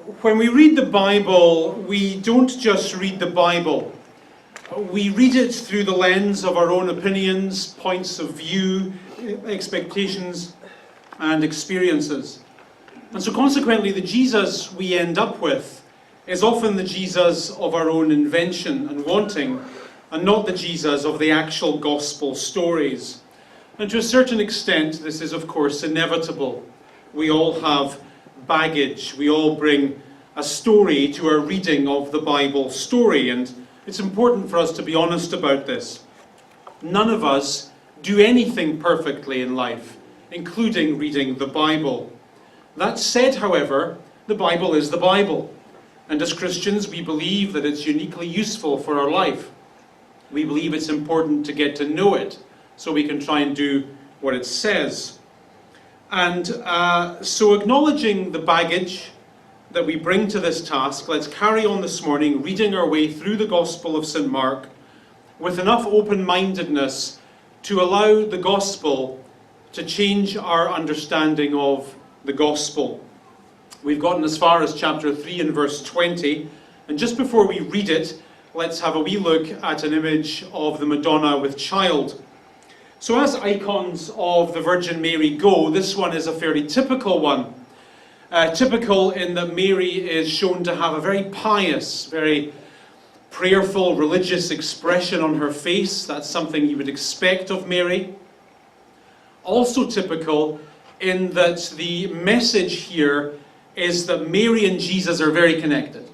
When we read the Bible, we don't just read the Bible. We read it through the lens of our own opinions, points of view, expectations, and experiences. And so consequently, the Jesus we end up with is often the Jesus of our own invention and wanting, and not the Jesus of the actual gospel stories. And to a certain extent, this is of course inevitable. We all have baggage. We all bring a story to our reading of the Bible story, and it's important for us to be honest about this. None of us do anything perfectly in life, including reading the Bible. That said, however, the Bible is the Bible. And as Christians, we believe that it's uniquely useful for our life. We believe it's important to get to know it, so we can try and do what it says. And so acknowledging the baggage that we bring to this task, let's carry on this morning reading our way through the Gospel of St. Mark with enough open-mindedness to allow the Gospel to change our understanding of the Gospel. We've gotten as far as chapter 3 and verse 20, and just before we read it, let's have a wee look at an image of the Madonna with child. So as icons of the Virgin Mary go, this one is a fairly typical one. Typical in that Mary is shown to have a very pious, very prayerful, religious expression on her face. That's something you would expect of Mary. Also typical in that the message here is that Mary and Jesus are very connected.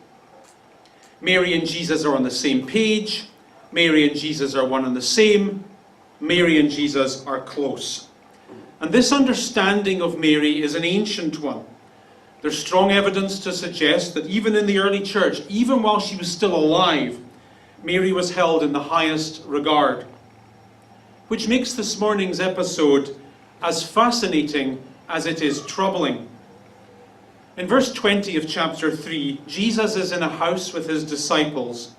Mary and Jesus are on the same page. Mary and Jesus are one and the same. Mary and Jesus are close. And this understanding of Mary is an ancient one. There's strong evidence to suggest that even in the early church, even while she was still alive, Mary was held in the highest regard. Which makes this morning's episode as fascinating as it is troubling. In verse 20 of chapter 3, Jesus is in a house with his disciples.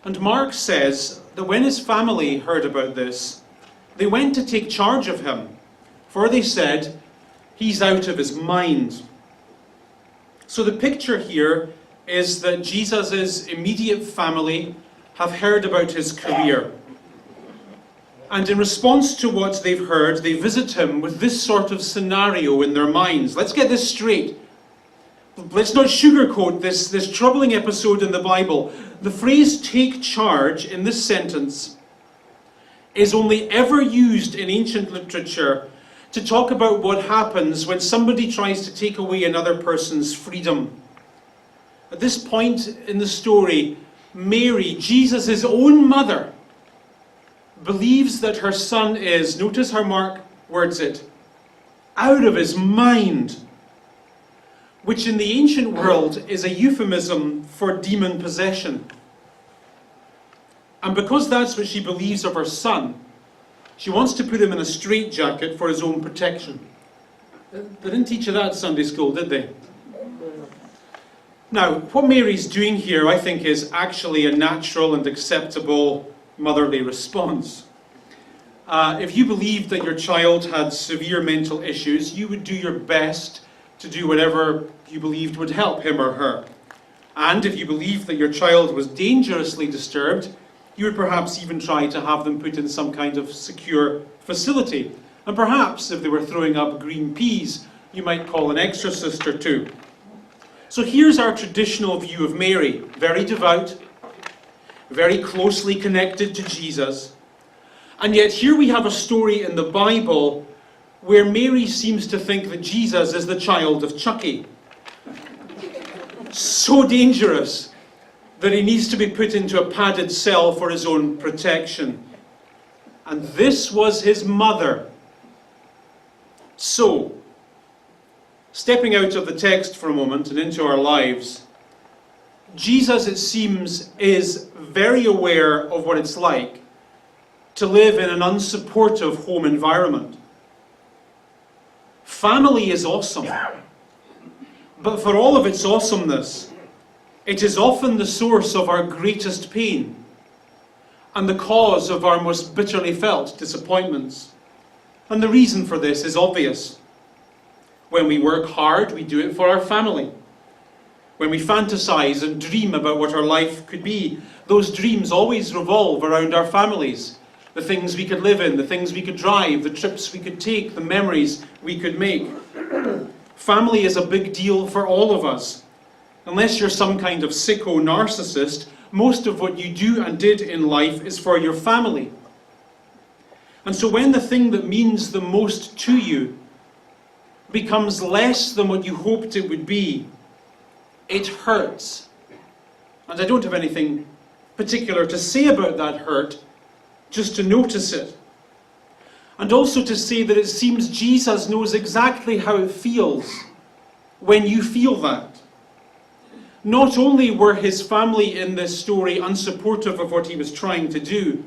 And Mark says that when his family heard about this, they went to take charge of him, for they said, "He's out of his mind." So the picture here is that Jesus' immediate family have heard about his career. And in response to what they've heard, they visit him with this sort of scenario in their minds. Let's get this straight. Let's not sugarcoat this troubling episode in the Bible. The phrase "take charge" in this sentence is only ever used in ancient literature to talk about what happens when somebody tries to take away another person's freedom. At this point in the story, Mary, Jesus' own mother, believes that her son is, notice how Mark words it, out of his mind, which in the ancient world is a euphemism for demon possession. And because that's what she believes of her son, she wants to put him in a straitjacket for his own protection. They didn't teach you that at Sunday school, did they? Now, what Mary's doing here, I think, is actually a natural and acceptable motherly response. If you believed that your child had severe mental issues, you would do your best to do whatever you believed would help him or her. And if you believed that your child was dangerously disturbed, you would perhaps even try to have them put in some kind of secure facility. And perhaps, if they were throwing up green peas, you might call an exorcist or two. So here's our traditional view of Mary. Very devout, very closely connected to Jesus. And yet here we have a story in the Bible where Mary seems to think that Jesus is the child of Chucky. So dangerous that he needs to be put into a padded cell for his own protection. And this was his mother. So, stepping out of the text for a moment and into our lives, Jesus, it seems, is very aware of what it's like to live in an unsupportive home environment. Family is awesome, but for all of its awesomeness, it is often the source of our greatest pain and the cause of our most bitterly felt disappointments. And the reason for this is obvious. When we work hard, we do it for our family. when we fantasize and dream about what our life could be, those dreams always revolve around our families. The things we could live in, the things we could drive, the trips we could take, the memories we could make. Family is a big deal for all of us. Unless you're some kind of sicko narcissist, most of what you do and did in life is for your family. And so when the thing that means the most to you becomes less than what you hoped it would be, it hurts. And I don't have anything particular to say about that hurt, just to notice it. And also to say that it seems Jesus knows exactly how it feels when you feel that. Not only were his family in this story unsupportive of what he was trying to do,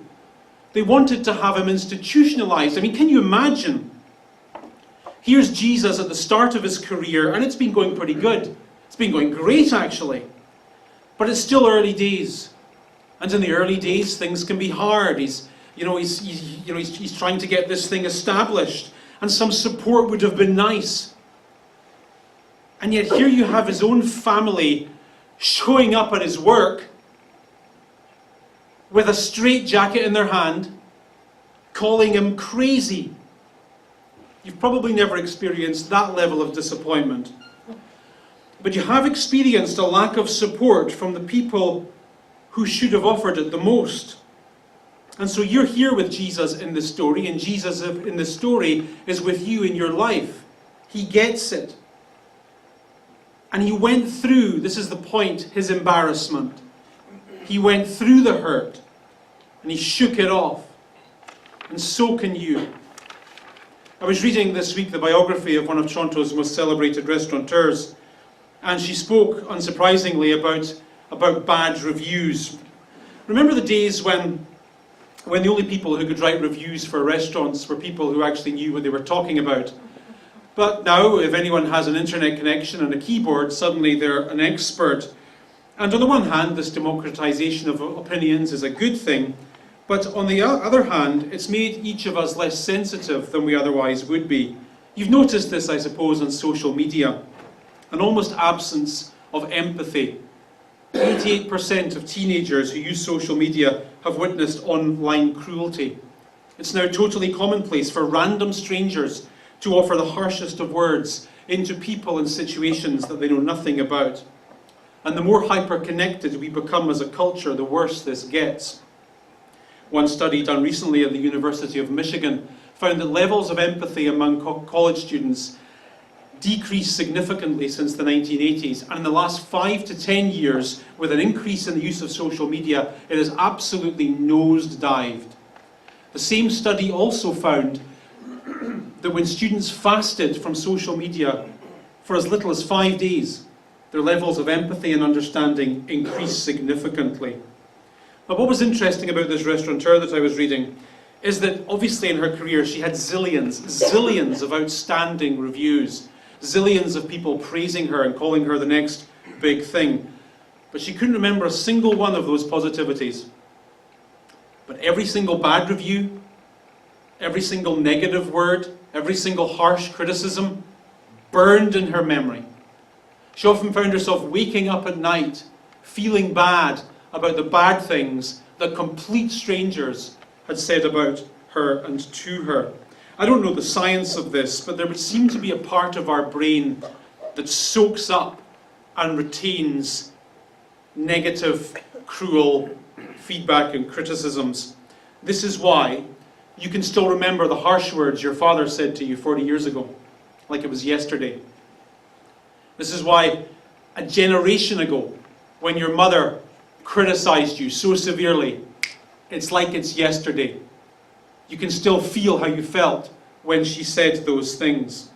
they wanted to have him institutionalized. I mean, can you imagine? Here's Jesus at the start of his career, and it's been going pretty good. It's been going great, actually. But it's still early days. And in the early days, things can be hard. He's trying to get this thing established. And some support would have been nice. And yet here you have his own family showing up at his work with a straitjacket in their hand, calling him crazy. You've probably never experienced that level of disappointment. But you have experienced a lack of support from the people who should have offered it the most. And so you're here with Jesus in this story, and Jesus in this story is with you in your life. He gets it. And he went through, this is the point, his embarrassment. He went through the hurt, and he shook it off. And so can you. I was reading this week the biography of one of Toronto's most celebrated restaurateurs, and she spoke, unsurprisingly, about bad reviews. Remember the days when the only people who could write reviews for restaurants were people who actually knew what they were talking about? But now, if anyone has an internet connection and a keyboard, suddenly they're an expert. And on the one hand, this democratization of opinions is a good thing, but on the other hand, it's made each of us less sensitive than we otherwise would be. You've noticed this, I suppose, on social media. An almost absence of empathy. 88% of teenagers who use social media have witnessed online cruelty. It's now totally commonplace for random strangers to offer the harshest of words into people and situations that they know nothing about. And the more hyper-connected we become as a culture, the worse this gets. One study done recently at the University of Michigan found that levels of empathy among college students decreased significantly since the 1980s, and in the last 5 to 10 years, with an increase in the use of social media, it has absolutely nosedived. The same study also found that when students fasted from social media for as little as 5 days, their levels of empathy and understanding increased significantly. But what was interesting about this restaurateur that I was reading is that obviously in her career she had zillions of outstanding reviews. Zillions of people praising her and calling her the next big thing. But she couldn't remember a single one of those positivities. But every single bad review, every single negative word, every single harsh criticism burned in her memory. She often found herself waking up at night, feeling bad about the bad things that complete strangers had said about her and to her. I don't know the science of this, but there would seem to be a part of our brain that soaks up and retains negative, cruel feedback and criticisms. This is why you can still remember the harsh words your father said to you 40 years ago, like it was yesterday. This is why a generation ago, when your mother criticized you so severely, it's like it's yesterday. You can still feel how you felt when she said those things.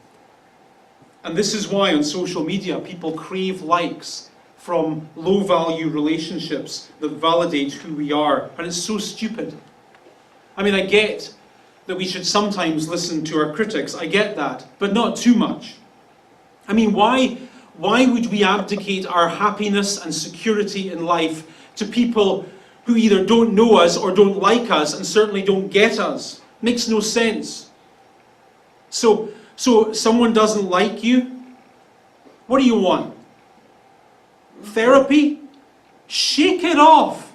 And this is why on social media people crave likes from low-value relationships that validate who we are. And it's so stupid. I mean, I get that we should sometimes listen to our critics. I get that, but not too much. I mean, why would we abdicate our happiness and security in life to people who either don't know us or don't like us and certainly don't get us? Makes no sense. So someone doesn't like you? What do you want? Therapy? Shake it off.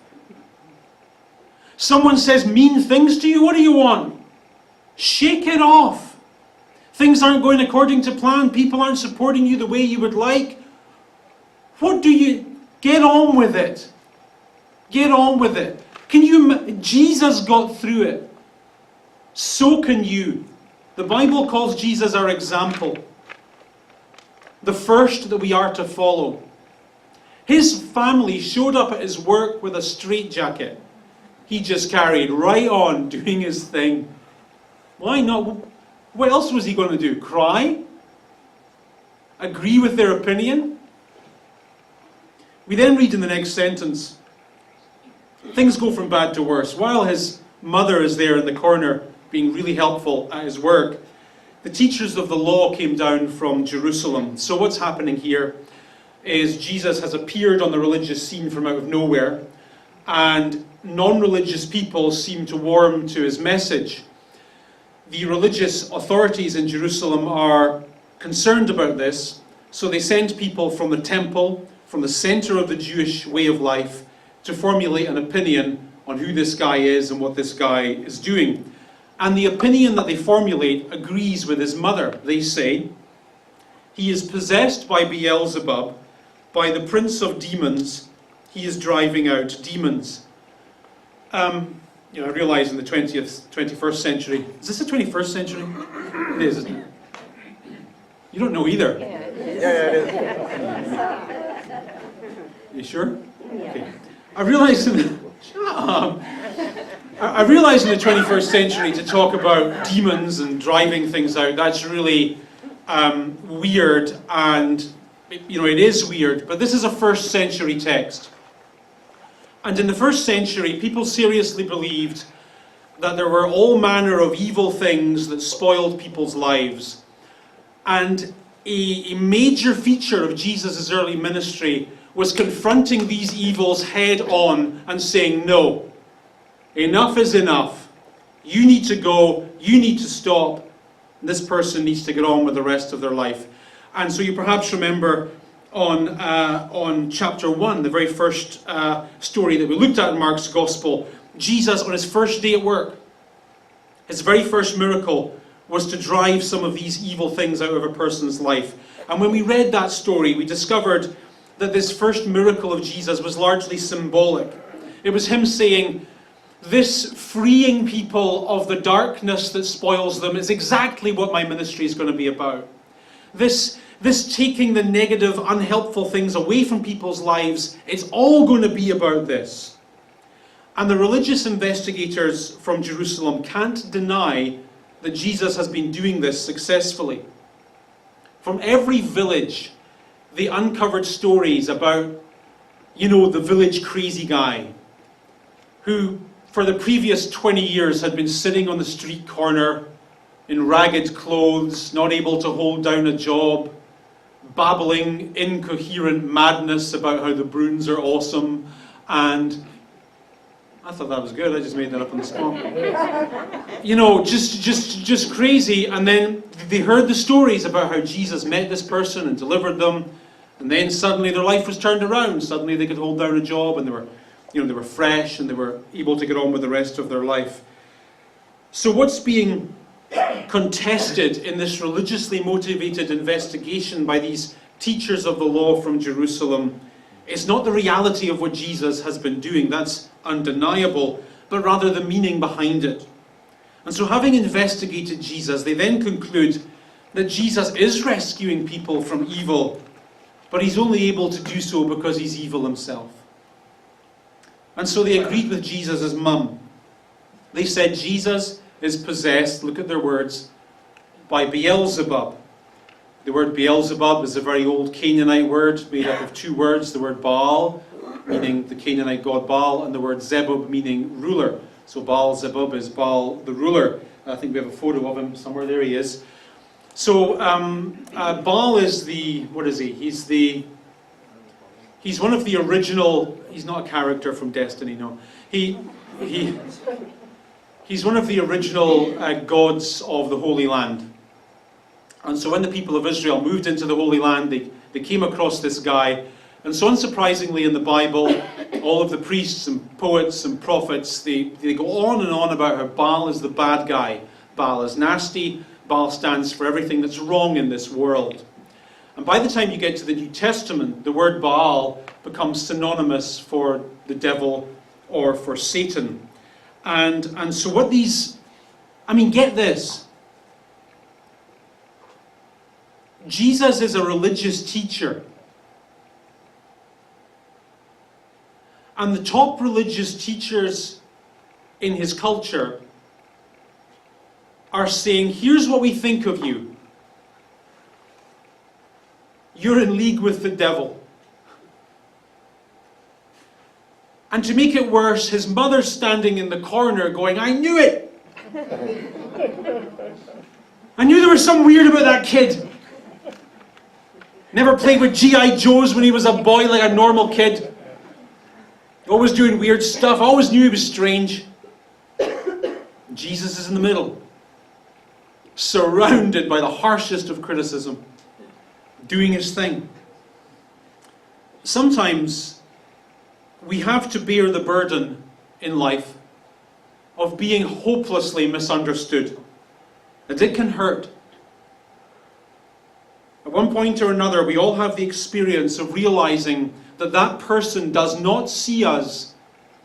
Someone says mean things to you, what do you want? Shake it off. Things aren't going according to plan. People aren't supporting you the way you would like. What do you... Get on with it. Get on with it. Jesus got through it. So can you. The Bible calls Jesus our example. The first that we are to follow. His family showed up at his work with a straitjacket. He just carried right on doing his thing. Why not? What else was he going to do? Cry? Agree with their opinion? We then read in the next sentence, things go from bad to worse. While his mother is there in the corner being really helpful at his work, the teachers of the law came down from Jerusalem. So what's happening here is Jesus has appeared on the religious scene from out of nowhere, and non-religious people seem to warm to his message. The religious authorities in Jerusalem are concerned about this, so they send people from the temple, from the center of the Jewish way of life, to formulate an opinion on who this guy is and what this guy is doing. And the opinion that they formulate agrees with his mother. They say, he is possessed by Beelzebub, by the prince of demons, he is driving out demons. I realize in the 21st century, is this the 21st century? It is, isn't it? You don't know either. Yeah, it is. Yeah, it is. You sure? Yeah. Okay. I realize in the 21st century to talk about demons and driving things out, that's really weird, and it is weird, but this is a first century text. And in the first century, people seriously believed that there were all manner of evil things that spoiled people's lives. And a major feature of Jesus' early ministry was confronting these evils head on and saying, no, enough is enough. You need to go, you need to stop. This person needs to get on with the rest of their life. And so you perhaps remember on chapter 1, the very first story that we looked at in Mark's Gospel, Jesus on his first day at work, his very first miracle was to drive some of these evil things out of a person's life. And when we read that story, we discovered that this first miracle of Jesus was largely symbolic. It was him saying, this freeing people of the darkness that spoils them is exactly what my ministry is going to be about. This taking the negative, unhelpful things away from people's lives, it's all going to be about this. And the religious investigators from Jerusalem can't deny that Jesus has been doing this successfully. From every village, they uncovered stories about, the village crazy guy who, for the previous 20 years, had been sitting on the street corner in ragged clothes, not able to hold down a job, babbling incoherent madness about how the Bruins are awesome, and I thought that was good, I just made that up on the spot. Just crazy, and then they heard the stories about how Jesus met this person and delivered them, and then suddenly their life was turned around. Suddenly they could hold down a job, and they were fresh, and they were able to get on with the rest of their life. So what's being contested in this religiously motivated investigation by these teachers of the law from Jerusalem is not the reality of what Jesus has been doing, that's undeniable, but rather the meaning behind it. And so having investigated Jesus, they then conclude that Jesus is rescuing people from evil, but he's only able to do so because he's evil himself. And so they agreed with Jesus' mum. They said Jesus is possessed, look at their words, by Beelzebub. The word Beelzebub is a very old Canaanite word made up of two words, the word Baal, meaning the Canaanite god Baal, and the word Zebub, meaning ruler. So Baal-zebub is Baal the ruler. I think we have a photo of him somewhere. There he is. So Baal is what is he? He's one of the original, he's not a character from Destiny, no. He's one of the original gods of the Holy Land. And so when the people of Israel moved into the Holy Land, they came across this guy And so unsurprisingly in the Bible, all of the priests and poets and prophets, they go on and on about how Baal is the bad guy. Baal is nasty. Baal stands for everything that's wrong in this world. And by the time you get to the New Testament, the word Baal becomes synonymous for the devil or for Satan. And so what these, get this. Jesus is a religious teacher. And the top religious teachers in his culture are saying, here's what we think of you. You're in league with the devil. And to make it worse, his mother's standing in the corner going, I knew it! I knew there was something weird about that kid. Never played with G.I. Joes when he was a boy like a normal kid. Always doing weird stuff. Always knew he was strange. Jesus is in the middle. Surrounded by the harshest of criticism. Doing his thing. Sometimes we have to bear the burden in life of being hopelessly misunderstood. And it can hurt. At one point or another, we all have the experience of realizing that that person does not see us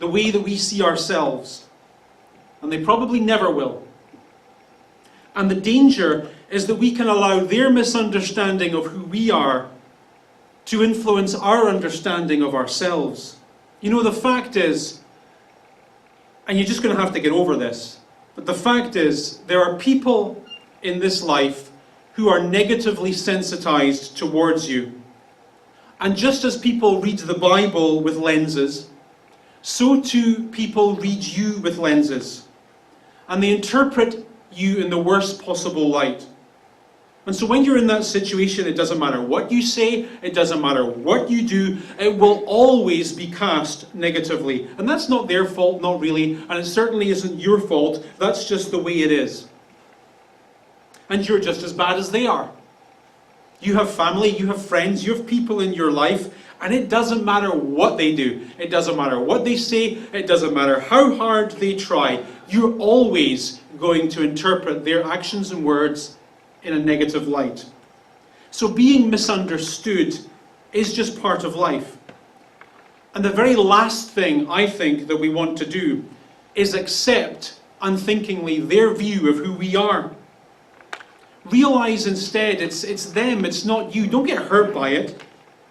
the way that we see ourselves. And they probably never will. And the danger is that we can allow their misunderstanding of who we are to influence our understanding of ourselves. You know, the fact is, and you're just going to have to get over this, but the fact is, there are people in this life who are negatively sensitized towards you. And just as people read the Bible with lenses, so too people read you with lenses. And they interpret you in the worst possible light. And so when you're in that situation, it doesn't matter what you say, it doesn't matter what you do, it will always be cast negatively. And that's not their fault, not really, and it certainly isn't your fault, that's just the way it is. And you're just as bad as they are. You have family, you have friends, you have people in your life, and it doesn't matter what they do. It doesn't matter what they say, it doesn't matter how hard they try. You're always going to interpret their actions and words in a negative light. So being misunderstood is just part of life. And the very last thing I think that we want to do is accept unthinkingly their view of who we are. Realize instead it's them, it's not you. Don't get hurt by it.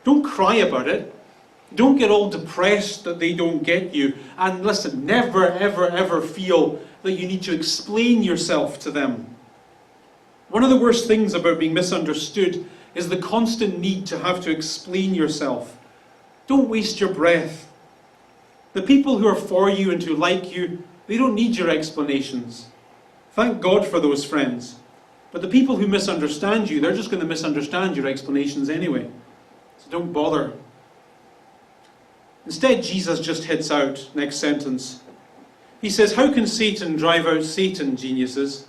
Don't cry about it. Don't get all depressed that they don't get you. And listen, never, ever, ever feel that you need to explain yourself to them. One of the worst things about being misunderstood is the constant need to have to explain yourself. Don't waste your breath. The people who are for you and who like you, they don't need your explanations. Thank God for those friends. But the people who misunderstand you, they're just going to misunderstand your explanations anyway. So don't bother. Instead, Jesus just hits out, next sentence. He says, how can Satan drive out Satan, geniuses?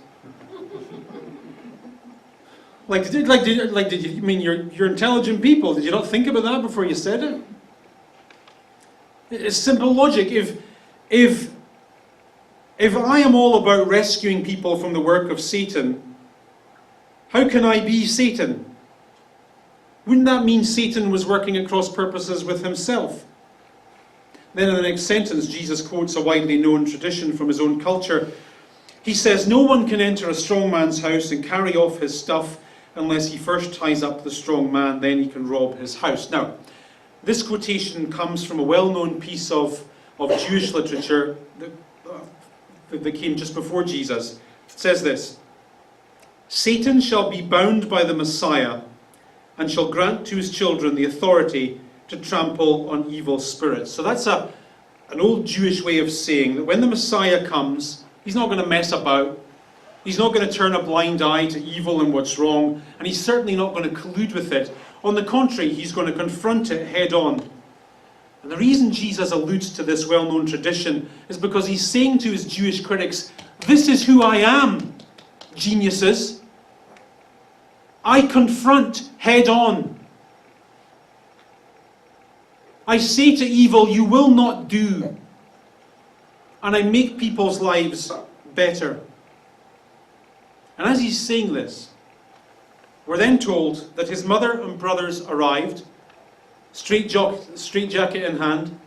You're intelligent people. Did you not think about that before you said it? It's simple logic. If I am all about rescuing people from the work of Satan, how can I be Satan? Wouldn't that mean Satan was working at cross purposes with himself? Then in the next sentence, Jesus quotes a widely known tradition from his own culture. He says, no one can enter a strong man's house and carry off his stuff unless he first ties up the strong man, then he can rob his house. Now, this quotation comes from a well-known piece of Jewish literature that came just before Jesus. It says this, Satan shall be bound by the Messiah and shall grant to his children the authority to trample on evil spirits. So that's an old Jewish way of saying that when the Messiah comes, he's not going to mess about. He's not going to turn a blind eye to evil and what's wrong, and he's certainly not going to collude with it. On the contrary, he's going to confront it head on. And the reason Jesus alludes to this well-known tradition is because he's saying to his Jewish critics, this is who I am, geniuses. I confront head on. I say to evil, you will not do. And I make people's lives better. And as he's saying this, we're then told that his mother and brothers arrived, straitjacket in hand,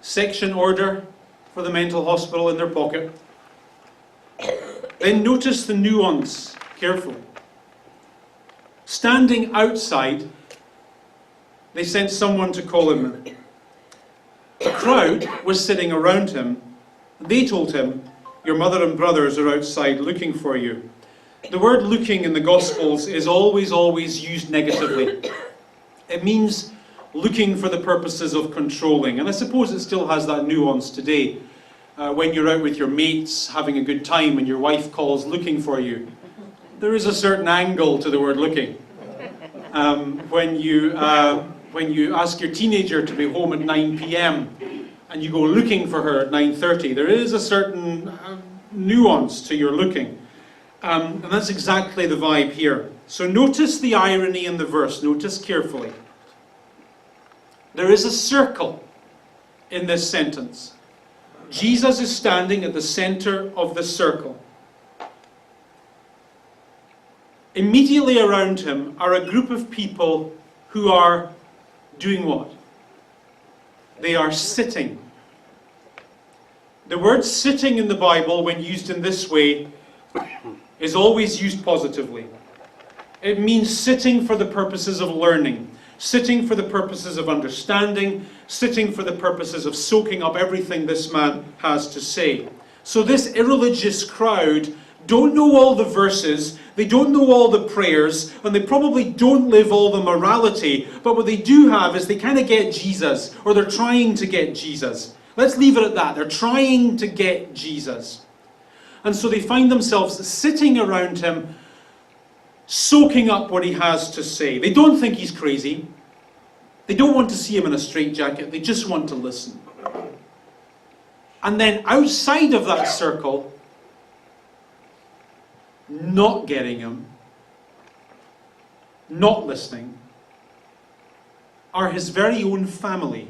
section order for the mental hospital in their pocket. Then notice the nuance carefully. Standing outside, they sent someone to call him in. The crowd was sitting around him. They told him, your mother and brothers are outside looking for you. The word looking in the Gospels is always used negatively. It means looking for the purposes of controlling. And I suppose it still has that nuance today. When you're out with your mates, having a good time, and your wife calls looking for you. There is a certain angle to the word looking. When you ask your teenager to be home at 9 p.m. and you go looking for her at 9:30, there is a certain nuance to your looking. And that's exactly the vibe here. So notice the irony in the verse. Notice carefully. There is a circle in this sentence. Jesus is standing at the center of the circle. Immediately around him are a group of people who are doing what? They are sitting. The word sitting in the Bible, when used in this way, is always used positively. It means sitting for the purposes of learning, sitting for the purposes of understanding, sitting for the purposes of soaking up everything this man has to say. So this irreligious crowd don't know all the verses, they don't know all the prayers, and they probably don't live all the morality, but what they do have is they kind of get Jesus, or they're trying to get Jesus. Let's leave it at that. They're trying to get Jesus. And so they find themselves sitting around him, soaking up what he has to say. They don't think he's crazy. They don't want to see him in a straitjacket. They just want to listen. And then outside of that circle, not getting him, not listening, are his very own family.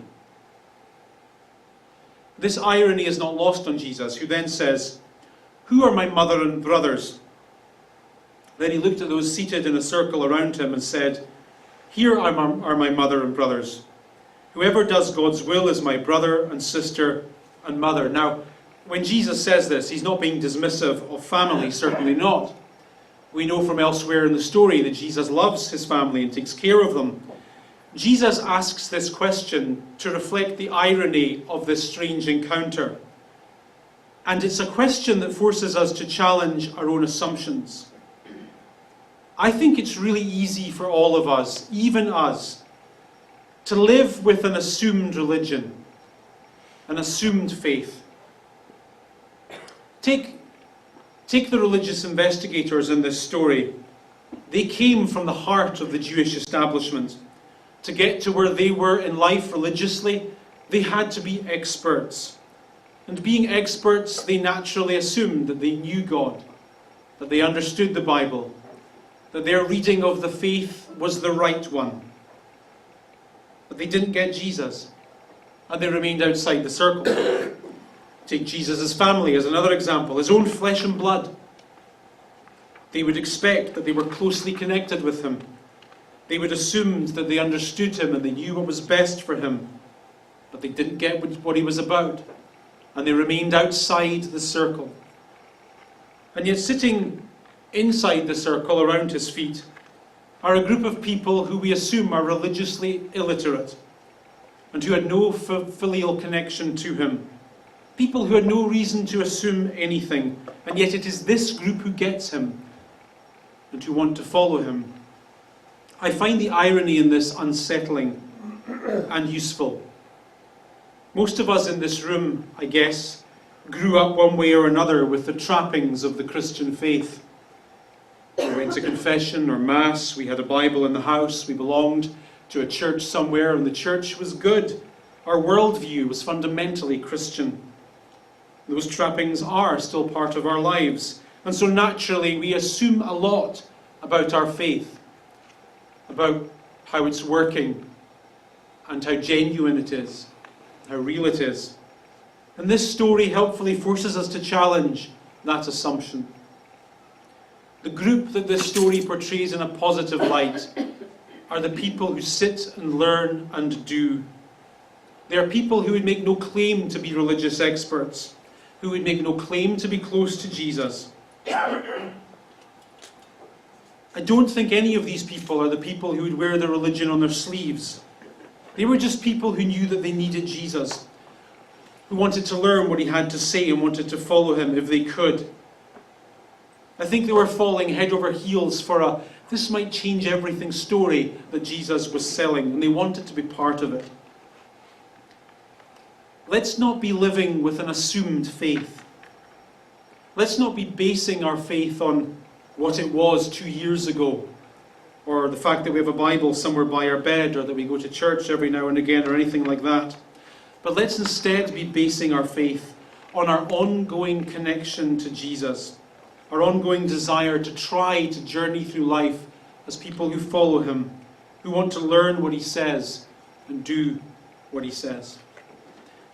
This irony is not lost on Jesus, who then says, who are my mother and brothers? Then he looked at those seated in a circle around him and said, here are my mother and brothers. Whoever does God's will is my brother and sister and mother. Now, when Jesus says this, he's not being dismissive of family, certainly not. We know from elsewhere in the story that Jesus loves his family and takes care of them. Jesus asks this question to reflect the irony of this strange encounter. And it's a question that forces us to challenge our own assumptions. I think it's really easy for all of us, even us, to live with an assumed religion, an assumed faith. Take the religious investigators in this story. They came from the heart of the Jewish establishment. To get to where they were in life religiously, they had to be experts. And being experts, they naturally assumed that they knew God, that they understood the Bible, that their reading of the faith was the right one. But they didn't get Jesus, and they remained outside the circle. Take Jesus' family as another example, his own flesh and blood. They would expect that they were closely connected with him. They would assume that they understood him and they knew what was best for him, but they didn't get what he was about. And they remained outside the circle. And yet sitting inside the circle around his feet are a group of people who we assume are religiously illiterate and who had no filial connection to him. People who had no reason to assume anything. And yet it is this group who gets him and who want to follow him. I find the irony in this unsettling and useful. Most of us in this room, I guess, grew up one way or another with the trappings of the Christian faith. We went to confession or mass, we had a Bible in the house, we belonged to a church somewhere, and the church was good. Our worldview was fundamentally Christian. Those trappings are still part of our lives. And so naturally we assume a lot about our faith, about how it's working, and how genuine it is, how real it is. And this story helpfully forces us to challenge that assumption. The group that this story portrays in a positive light are the people who sit and learn and do. They are people who would make no claim to be religious experts, who would make no claim to be close to Jesus. I don't think any of these people are the people who would wear their religion on their sleeves. They were just people who knew that they needed Jesus, who wanted to learn what he had to say and wanted to follow him if they could. I think they were falling head over heels for a "this might change everything" story that Jesus was selling, and they wanted to be part of it. Let's not be living with an assumed faith. Let's not be basing our faith on what it was 2 years ago, or the fact that we have a Bible somewhere by our bed, or that we go to church every now and again, or anything like that. But let's instead be basing our faith on our ongoing connection to Jesus, our ongoing desire to try to journey through life as people who follow him, who want to learn what he says and do what he says.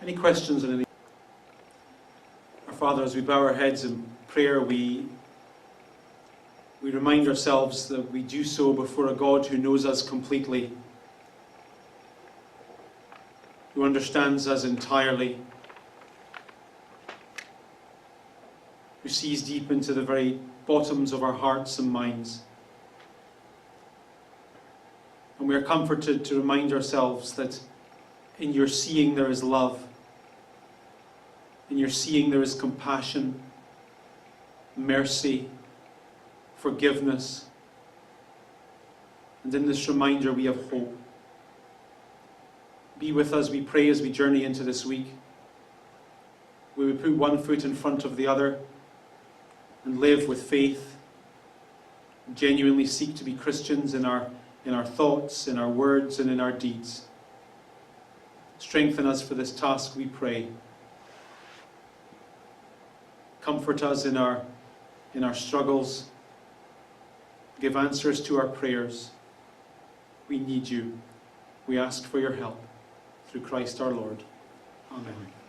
Any questions on any? Our Father, as we bow our heads in prayer, we remind ourselves that we do so before a God who knows us completely, who understands us entirely, who sees deep into the very bottoms of our hearts and minds. And we are comforted to remind ourselves that in your seeing there is love, in your seeing there is compassion, mercy, forgiveness. And in this reminder we have hope. Be with us, we pray, as we journey into this week. We would put one foot in front of the other and live with faith, genuinely seek to be Christians in our thoughts, in our words, and in our deeds. Strengthen us for this task, we pray. Comfort us in our struggles. Give answers to our prayers. We need you. We ask for your help. Through Christ our Lord. Amen.